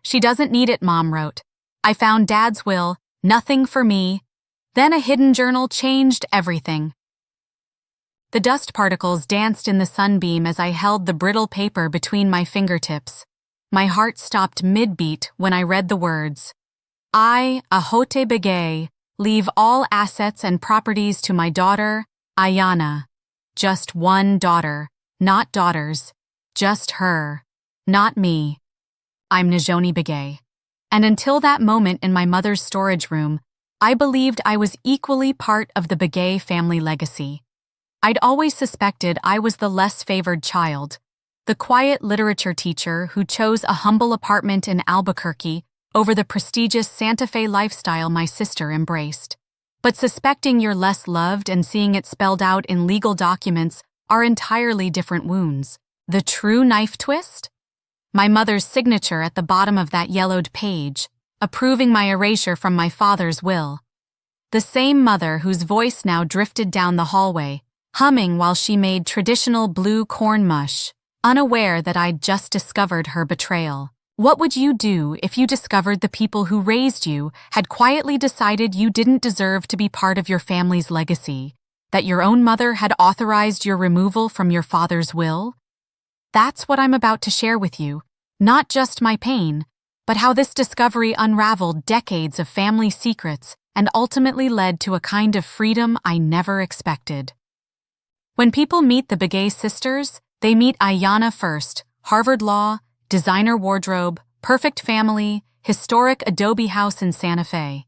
"She doesn't need it," Mom wrote. I found Dad's will, nothing for me. Then a hidden journal changed everything. The dust particles danced in the sunbeam as I held the brittle paper between my fingertips. My heart stopped mid-beat when I read the words. I, Ahote Begay, leave all assets and properties to my daughter, Ayana. Just one daughter, not daughters. Just her, not me. I'm Najoni Begay. And until that moment in my mother's storage room, I believed I was equally part of the Begay family legacy. I'd always suspected I was the less favored child, the quiet literature teacher who chose a humble apartment in Albuquerque over the prestigious Santa Fe lifestyle my sister embraced. But suspecting you're less loved and seeing it spelled out in legal documents are entirely different wounds. The true knife twist? My mother's signature at the bottom of that yellowed page, approving my erasure from my father's will. The same mother whose voice now drifted down the hallway, humming while she made traditional blue corn mush, unaware that I'd just discovered her betrayal. What would you do if you discovered the people who raised you had quietly decided you didn't deserve to be part of your family's legacy, that your own mother had authorized your removal from your father's will? That's what I'm about to share with you, not just my pain, but how this discovery unraveled decades of family secrets and ultimately led to a kind of freedom I never expected. When people meet the Begay sisters, they meet Ayana first, Harvard Law, designer wardrobe, perfect family, historic adobe house in Santa Fe.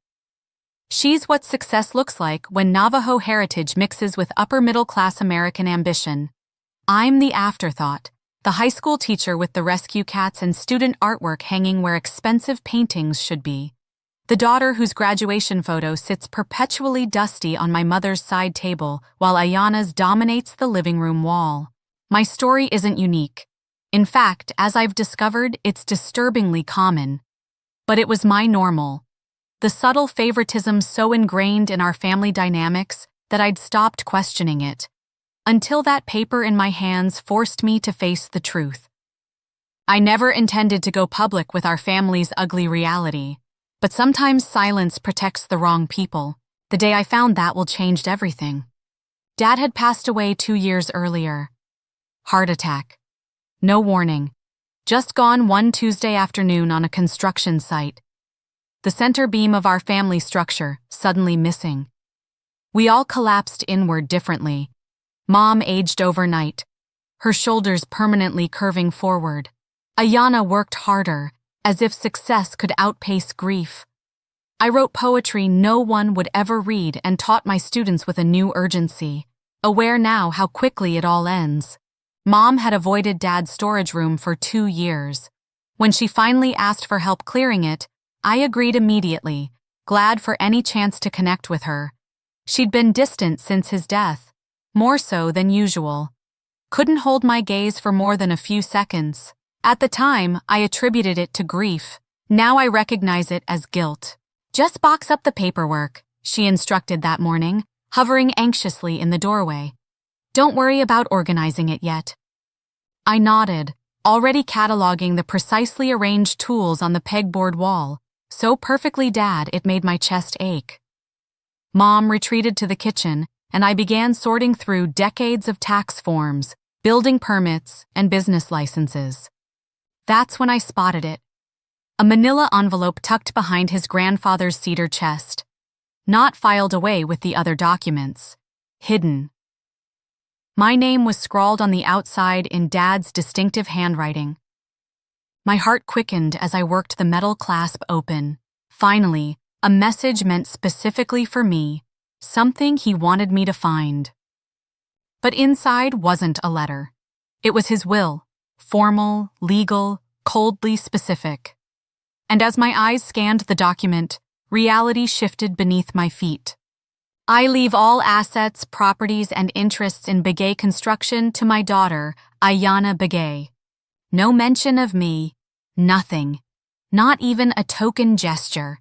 She's what success looks like when Navajo heritage mixes with upper-middle-class American ambition. I'm the afterthought, the high school teacher with the rescue cats and student artwork hanging where expensive paintings should be. The daughter whose graduation photo sits perpetually dusty on my mother's side table while Ayana's dominates the living room wall. My story isn't unique. In fact, as I've discovered, it's disturbingly common. But it was my normal. The subtle favoritism so ingrained in our family dynamics that I'd stopped questioning it. Until that paper in my hands forced me to face the truth. I never intended to go public with our family's ugly reality. But sometimes silence protects the wrong people. The day I found that will changed everything. Dad had passed away 2 years earlier. Heart attack. No warning. Just gone one Tuesday afternoon on a construction site. The center beam of our family structure suddenly missing. We all collapsed inward differently. Mom aged overnight, her shoulders permanently curving forward. Ayana worked harder, as if success could outpace grief. I wrote poetry no one would ever read and taught my students with a new urgency, aware now how quickly it all ends. Mom had avoided Dad's storage room for 2 years. When she finally asked for help clearing it, I agreed immediately, glad for any chance to connect with her. She'd been distant since his death, more so than usual. Couldn't hold my gaze for more than a few seconds. At the time, I attributed it to grief. Now I recognize it as guilt. Just box up the paperwork, she instructed that morning, hovering anxiously in the doorway. Don't worry about organizing it yet. I nodded, already cataloging the precisely arranged tools on the pegboard wall, so perfectly Dad it made my chest ache. Mom retreated to the kitchen, and I began sorting through decades of tax forms, building permits, and business licenses. That's when I spotted it. A manila envelope tucked behind his grandfather's cedar chest. Not filed away with the other documents. Hidden. My name was scrawled on the outside in Dad's distinctive handwriting. My heart quickened as I worked the metal clasp open. Finally, a message meant specifically for me, something he wanted me to find. But inside wasn't a letter. It was his will. Formal, legal, coldly specific. And as my eyes scanned the document, reality shifted beneath my feet. I leave all assets, properties, and interests in Begay Construction to my daughter, Ayana Begay. No mention of me, nothing, not even a token gesture.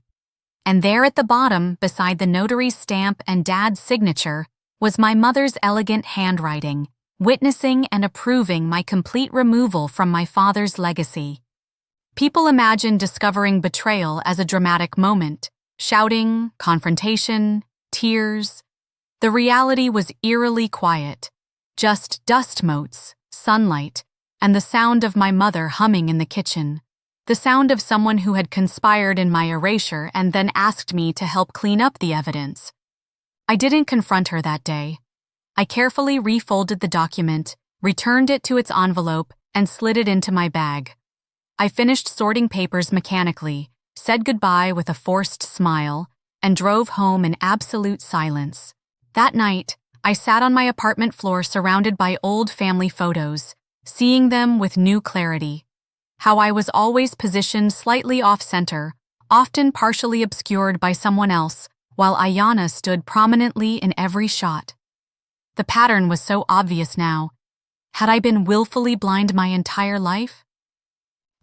And there at the bottom, beside the notary's stamp and Dad's signature, was my mother's elegant handwriting, witnessing and approving my complete removal from my father's legacy. People imagine discovering betrayal as a dramatic moment, shouting, confrontation, tears. The reality was eerily quiet, just dust motes, sunlight, and the sound of my mother humming in the kitchen. The sound of someone who had conspired in my erasure and then asked me to help clean up the evidence. I didn't confront her that day. I carefully refolded the document, returned it to its envelope, and slid it into my bag. I finished sorting papers mechanically, said goodbye with a forced smile, and drove home in absolute silence. That night, I sat on my apartment floor surrounded by old family photos, seeing them with new clarity. How I was always positioned slightly off-center, often partially obscured by someone else, while Ayanna stood prominently in every shot. The pattern was so obvious now. Had I been willfully blind my entire life?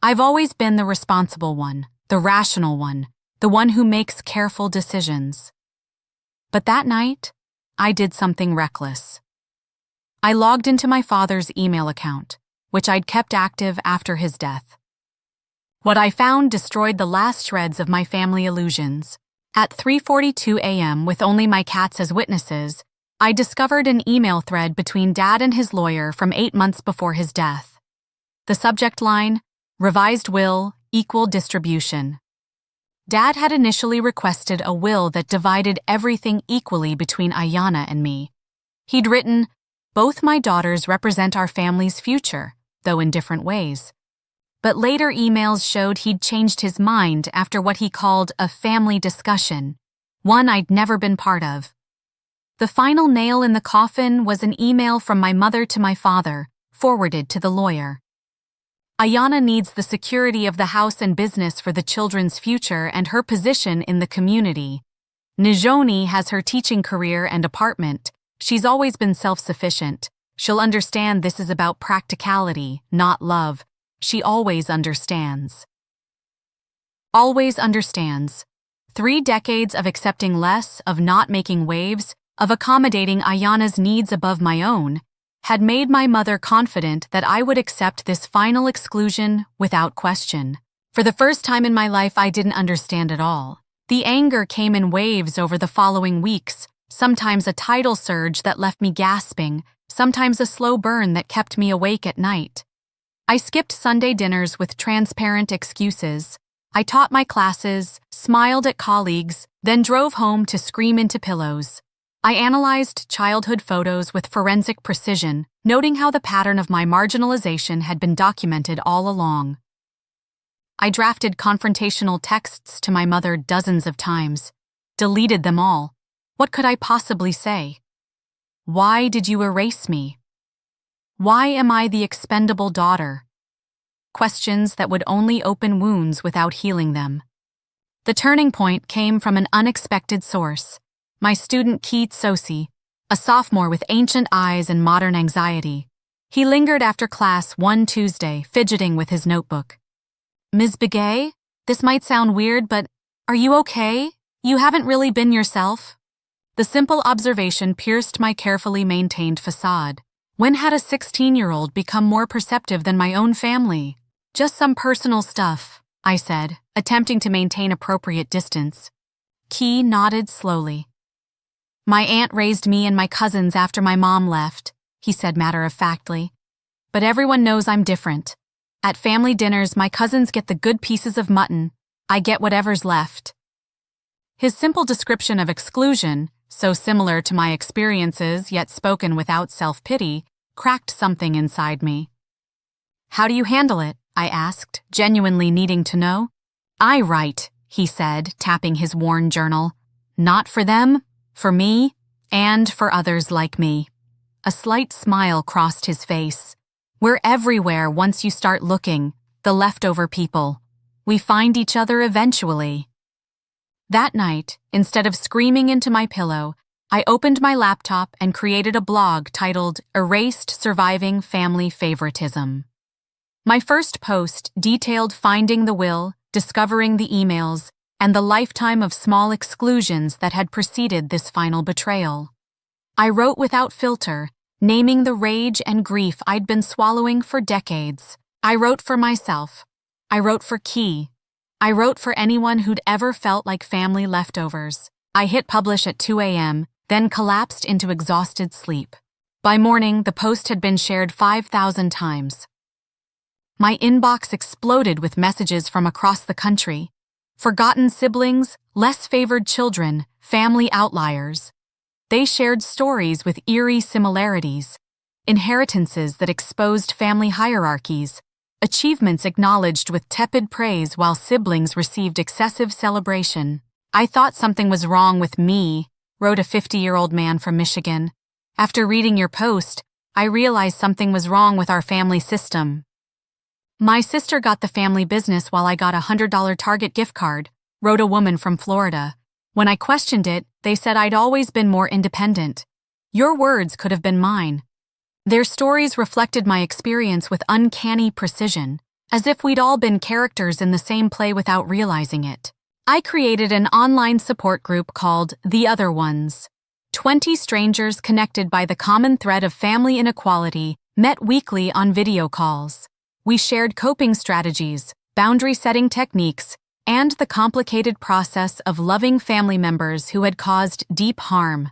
I've always been the responsible one, the rational one, the one who makes careful decisions. But that night, I did something reckless. I logged into my father's email account, which I'd kept active after his death. What I found destroyed the last shreds of my family illusions. At 3:42 a.m., with only my cats as witnesses, I discovered an email thread between Dad and his lawyer from 8 months before his death. The subject line, Revised Will, Equal Distribution. Dad had initially requested a will that divided everything equally between Ayanna and me. He'd written, both my daughters represent our family's future, though in different ways. But later emails showed he'd changed his mind after what he called a family discussion, one I'd never been part of. The final nail in the coffin was an email from my mother to my father, forwarded to the lawyer. Ayanna needs the security of the house and business for the children's future and her position in the community. Nijoni has her teaching career and apartment. She's always been self-sufficient. She'll understand this is about practicality, not love. She always understands. Always understands. 3 decades of accepting less, of not making waves, of accommodating Ayanna's needs above my own, had made my mother confident that I would accept this final exclusion without question. For the first time in my life, I didn't understand at all. The anger came in waves over the following weeks, sometimes a tidal surge that left me gasping, sometimes a slow burn that kept me awake at night. I skipped Sunday dinners with transparent excuses. I taught my classes, smiled at colleagues, then drove home to scream into pillows. I analyzed childhood photos with forensic precision, noting how the pattern of my marginalization had been documented all along. I drafted confrontational texts to my mother dozens of times, deleted them all. What could I possibly say? Why did you erase me? Why am I the expendable daughter? Questions that would only open wounds without healing them. The turning point came from an unexpected source. My student Keith Sosi, a sophomore with ancient eyes and modern anxiety. He lingered after class one Tuesday, fidgeting with his notebook. Ms. Begay, this might sound weird, but are you okay? You haven't really been yourself. The simple observation pierced my carefully maintained facade. When had a 16-year-old become more perceptive than my own family? Just some personal stuff, I said, attempting to maintain appropriate distance. Key nodded slowly. My aunt raised me and my cousins after my mom left, he said matter-of-factly. But everyone knows I'm different. At family dinners, my cousins get the good pieces of mutton. I get whatever's left. His simple description of exclusion, so similar to my experiences yet spoken without self-pity, cracked something inside me. How do you handle it? I asked, genuinely needing to know. I write, he said, tapping his worn journal. Not for them, for me, and for others like me. A slight smile crossed his face. We're everywhere once you start looking, the leftover people. We find each other eventually. That night, instead of screaming into my pillow, I opened my laptop and created a blog titled Erased Surviving Family Favoritism. My first post detailed finding the will, discovering the emails, and the lifetime of small exclusions that had preceded this final betrayal. I wrote without filter, naming the rage and grief I'd been swallowing for decades. I wrote for myself, I wrote for Key. I wrote for anyone who'd ever felt like family leftovers. I hit publish at 2 a.m., then collapsed into exhausted sleep. By morning, the post had been shared 5,000 times. My inbox exploded with messages from across the country. Forgotten siblings, less favored children, family outliers. They shared stories with eerie similarities, inheritances that exposed family hierarchies, achievements acknowledged with tepid praise while siblings received excessive celebration. I thought something was wrong with me, wrote a 50-year-old man from Michigan. After reading your post, I realized something was wrong with our family system. My sister got the family business while I got a $100 Target gift card, wrote a woman from Florida. When I questioned it, they said I'd always been more independent. Your words could have been mine. Their stories reflected my experience with uncanny precision, as if we'd all been characters in the same play without realizing it. I created an online support group called The Other Ones. 20 strangers connected by the common thread of family inequality met weekly on video calls. We shared coping strategies, boundary-setting techniques, and the complicated process of loving family members who had caused deep harm.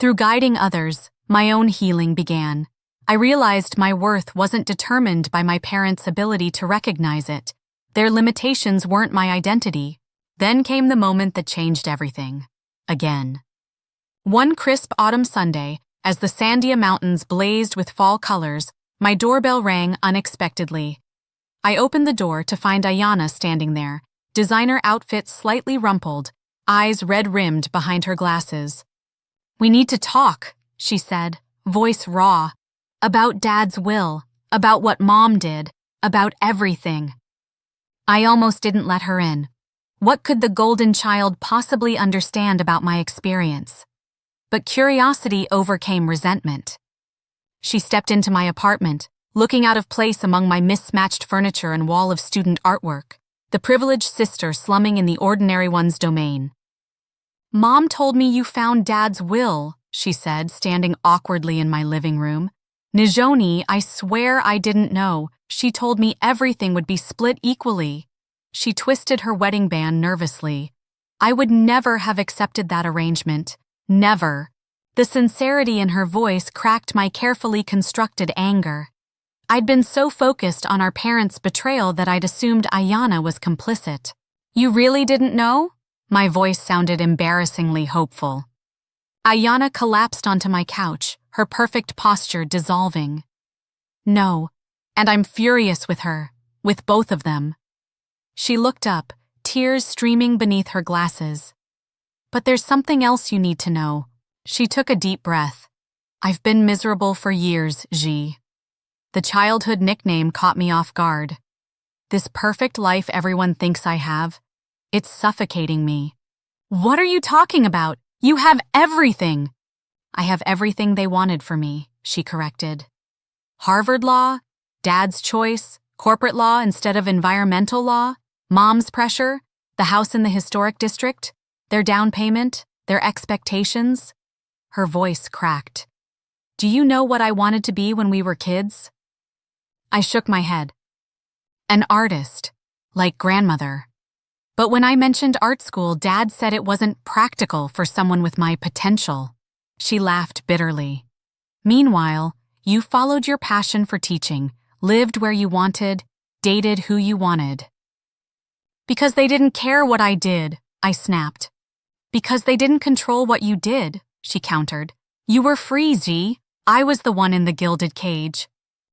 Through guiding others, my own healing began. I realized my worth wasn't determined by my parents' ability to recognize it. Their limitations weren't my identity. Then came the moment that changed everything. Again. One crisp autumn Sunday, as the Sandia Mountains blazed with fall colors, my doorbell rang unexpectedly. I opened the door to find Ayanna standing there, designer outfit slightly rumpled, eyes red-rimmed behind her glasses. "We need to talk," she said, voice raw. "About Dad's will, about what Mom did, about everything." I almost didn't let her in. What could the golden child possibly understand about my experience? But curiosity overcame resentment. She stepped into my apartment, looking out of place among my mismatched furniture and wall of student artwork, the privileged sister slumming in the ordinary one's domain. "Mom told me you found Dad's will," she said, standing awkwardly in my living room. "Nijoni, I swear I didn't know. She told me everything would be split equally." She twisted her wedding band nervously. I would never have accepted that arrangement. Never. The sincerity in her voice cracked my carefully constructed anger. I'd been so focused on our parents' betrayal that I'd assumed Ayanna was complicit. "You really didn't know?" My voice sounded embarrassingly hopeful. Ayanna collapsed onto my couch, her perfect posture dissolving. "No, and I'm furious with her, with both of them." She looked up, tears streaming beneath her glasses. "But there's something else you need to know." She took a deep breath. "I've been miserable for years, G." The childhood nickname caught me off guard. This perfect life everyone thinks I have, it's suffocating me. "What are you talking about? You have everything." "I have everything they wanted for me," she corrected. "Harvard law, Dad's choice, corporate law instead of environmental law, Mom's pressure, the house in the historic district, their down payment, their expectations." Her voice cracked. "Do you know what I wanted to be when we were kids?" I shook my head. "An artist, like grandmother." But when I mentioned art school, Dad said it wasn't practical for someone with my potential. She laughed bitterly. "Meanwhile, you followed your passion for teaching, lived where you wanted, dated who you wanted." "Because they didn't care what I did," I snapped. "Because they didn't control what you did," she countered. "You were free, Z. I was the one in the gilded cage."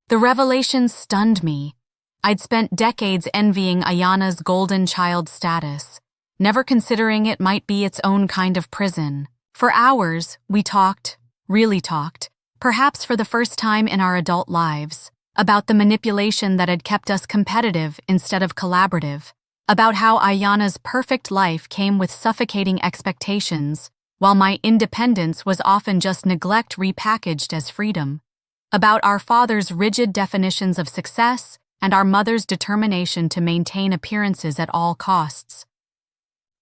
The revelation stunned me. I'd spent decades envying Ayanna's golden child status, never considering it might be its own kind of prison. For hours, we talked, really talked, perhaps for the first time in our adult lives, about the manipulation that had kept us competitive instead of collaborative, about how Ayanna's perfect life came with suffocating expectations, while my independence was often just neglect repackaged as freedom, about our father's rigid definitions of success and our mother's determination to maintain appearances at all costs.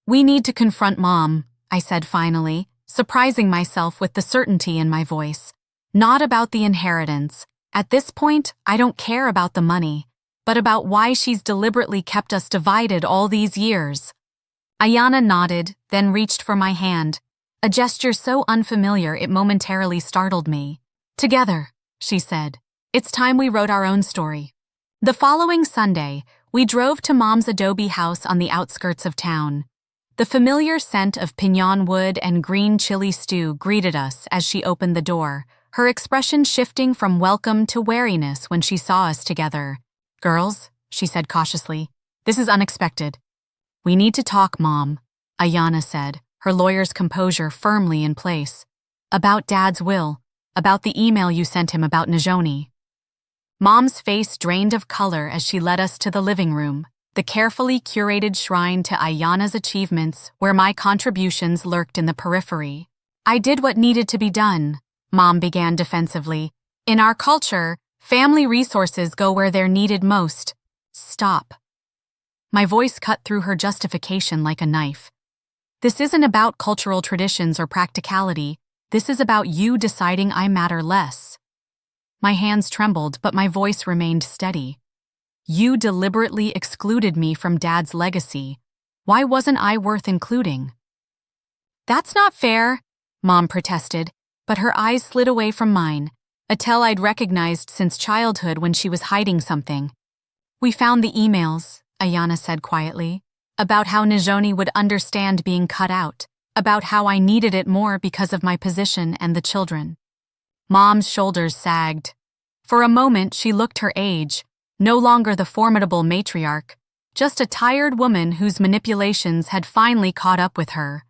"We need to confront Mom," I said finally, surprising myself with the certainty in my voice. "Not about the inheritance. At this point, I don't care about the money. but about why she's deliberately kept us divided all these years. Ayana nodded, then reached for my hand, a gesture so unfamiliar it momentarily startled me. Together, she said. It's time we wrote our own story. The following Sunday, we drove to Mom's adobe house on the outskirts of town. The familiar scent of piñon wood and green chili stew greeted us as she opened the door, her expression shifting from welcome to wariness when she saw us together. "Girls," she said cautiously, "this is unexpected." "We need to talk, Mom," Ayana said, her lawyer's composure firmly in place. "About Dad's will, about the email you sent him about Najoni." Mom's face drained of color as she led us to the living room, the carefully curated shrine to Ayana's achievements where my contributions lurked in the periphery. "I did what needed to be done," Mom began defensively. "In our culture, family resources go where they're needed most." "Stop." My voice cut through her justification like a knife. "This isn't about cultural traditions or practicality. This is about you deciding I matter less." My hands trembled, but my voice remained steady. "You deliberately excluded me from Dad's legacy. Why wasn't I worth including?" "That's not fair," Mom protested, but her eyes slid away from mine, a tell I'd recognized since childhood when she was hiding something. "We found the emails," Ayana said quietly, "about how Najoni would understand being cut out, about how I needed it more because of my position and the children." Mom's shoulders sagged. For a moment, she looked her age, no longer the formidable matriarch, just a tired woman whose manipulations had finally caught up with her.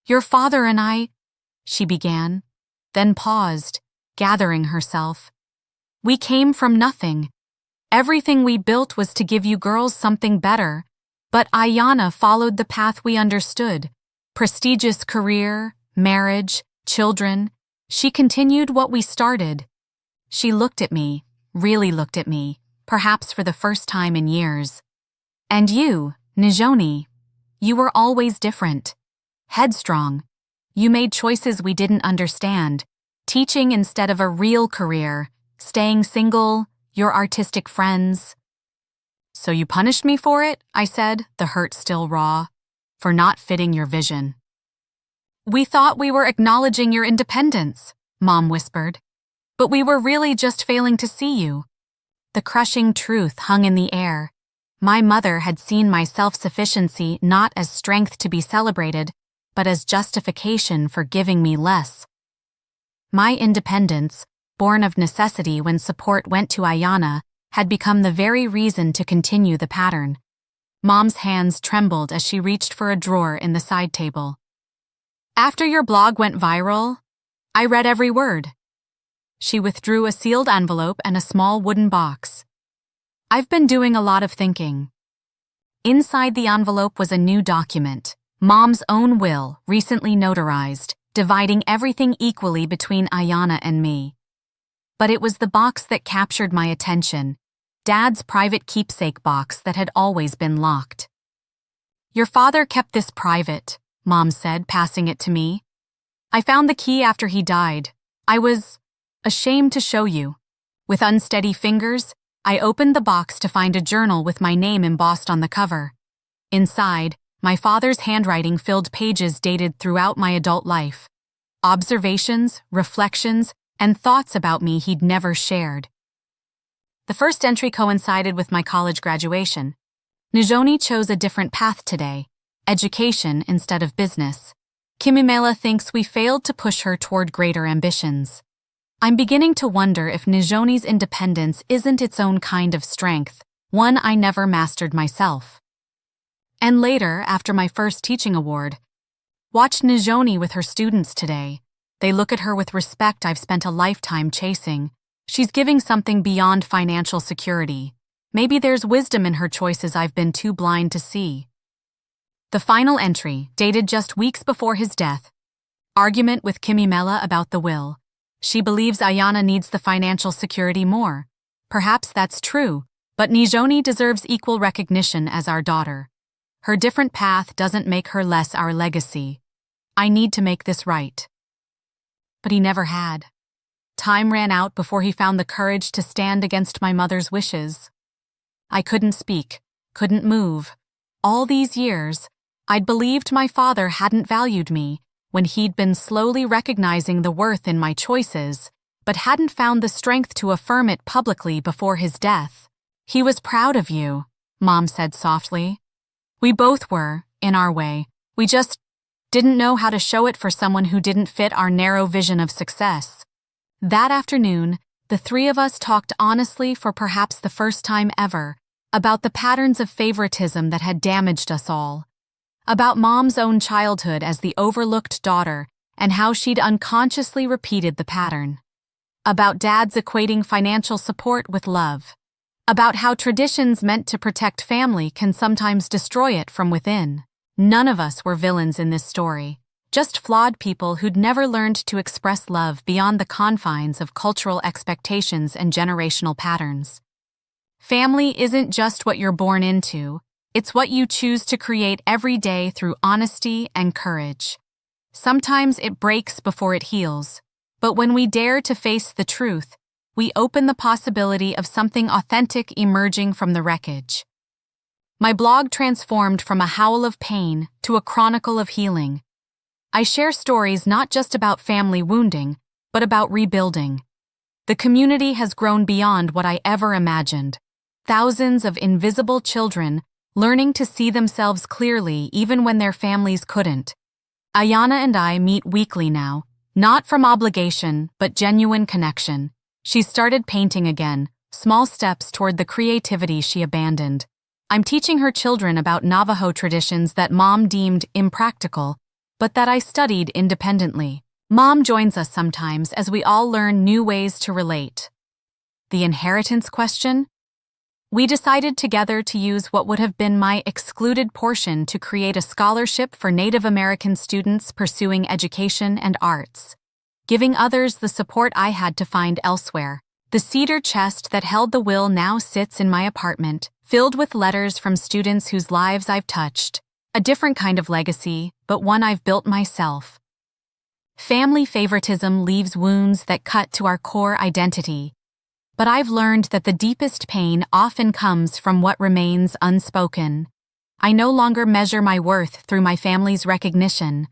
"Your father and I," she began, then paused, gathering herself. "We came from nothing. Everything we built was to give you girls something better, but Ayana followed the path we understood. Prestigious career, marriage, children. She continued what we started." She looked at me, really looked at me, perhaps for the first time in years. "And you, Najoni, you were always different. Headstrong. You made choices we didn't understand, teaching instead of a real career, staying single, your artistic friends." "So you punished me for it," I said, the hurt still raw, "for not fitting your vision." "We thought we were acknowledging your independence," Mom whispered. "But we were really just failing to see you." The crushing truth hung in the air. My mother had seen my self-sufficiency not as strength to be celebrated, but as justification for giving me less. My independence, born of necessity when support went to Ayana, had become the very reason to continue the pattern. Mom's hands trembled as she reached for a drawer in the side table. "After your blog went viral, I read every word." She withdrew a sealed envelope and a small wooden box. "I've been doing a lot of thinking." Inside the envelope was a new document, Mom's own will, recently notarized, dividing everything equally between Ayana and me. But it was the box that captured my attention, Dad's private keepsake box that had always been locked. "Your father kept this private," Mom said, passing it to me. "I found the key after he died. I was ashamed to show you." With unsteady fingers, I opened the box to find a journal with my name embossed on the cover. Inside, my father's handwriting filled pages dated throughout my adult life. Observations, reflections, and thoughts about me he'd never shared. The first entry coincided with my college graduation. Najoni chose a different path today, education instead of business. Kimimela thinks we failed to push her toward greater ambitions. I'm beginning to wonder if Najoni's independence isn't its own kind of strength, one I never mastered myself. And later, after my first teaching award, watch Najoni with her students today. They look at her with respect I've spent a lifetime chasing. She's giving something beyond financial security. Maybe there's wisdom in her choices I've been too blind to see. The final entry, dated just weeks before his death. Argument with Kimimela about the will. She believes Ayana needs the financial security more. Perhaps that's true, but Najoni deserves equal recognition as our daughter. Her different path doesn't make her less our legacy. I need to make this right. But he never had. Time ran out before he found the courage to stand against my mother's wishes. I couldn't speak, couldn't move. All these years, I'd believed my father hadn't valued me, when he'd been slowly recognizing the worth in my choices, but hadn't found the strength to affirm it publicly before his death. He was proud of you, Mom said softly. We both were, in our way. We just didn't know how to show it for someone who didn't fit our narrow vision of success. That afternoon, the three of us talked honestly for perhaps the first time ever, about the patterns of favoritism that had damaged us all. About Mom's own childhood as the overlooked daughter and how she'd unconsciously repeated the pattern. About Dad's equating financial support with love. About how traditions meant to protect family can sometimes destroy it from within. None of us were villains in this story, just flawed people who'd never learned to express love beyond the confines of cultural expectations and generational patterns. Family isn't just what you're born into, it's what you choose to create every day through honesty and courage. Sometimes it breaks before it heals, but when we dare to face the truth, we open the possibility of something authentic emerging from the wreckage. My blog transformed from a howl of pain to a chronicle of healing. I share stories not just about family wounding, but about rebuilding. The community has grown beyond what I ever imagined. Thousands of invisible children learning to see themselves clearly even when their families couldn't. Ayana and I meet weekly now, not from obligation, but genuine connection. She started painting again, small steps toward the creativity she abandoned. I'm teaching her children about Navajo traditions that Mom deemed impractical, but that I studied independently. Mom joins us sometimes as we all learn new ways to relate. The inheritance question? We decided together to use what would have been my excluded portion to create a scholarship for Native American students pursuing education and arts, giving others the support I had to find elsewhere. The cedar chest that held the will now sits in my apartment, filled with letters from students whose lives I've touched. A different kind of legacy, but one I've built myself. Family favoritism leaves wounds that cut to our core identity. But I've learned that the deepest pain often comes from what remains unspoken. I no longer measure my worth through my family's recognition.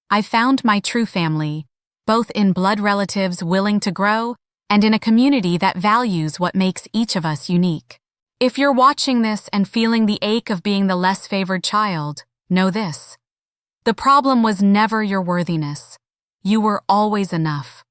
I've found my true family, both in blood relatives willing to grow and in a community that values what makes each of us unique. If you're watching this and feeling the ache of being the less favored child, know this. The problem was never your worthiness. You were always enough.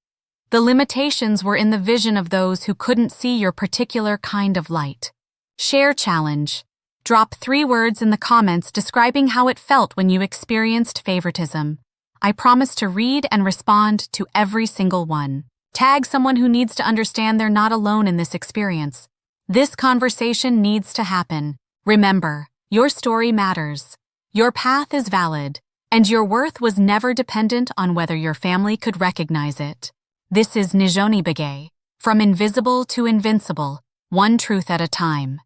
The limitations were in the vision of those who couldn't see your particular kind of light. Share challenge. Drop 3 words in the comments describing how it felt when you experienced favoritism. I promise to read and respond to every single one. Tag someone who needs to understand they're not alone in this experience. This conversation needs to happen. Remember, your story matters. Your path is valid, and your worth was never dependent on whether your family could recognize it. This is Nijoni Begay, from invisible to invincible, one truth at a time.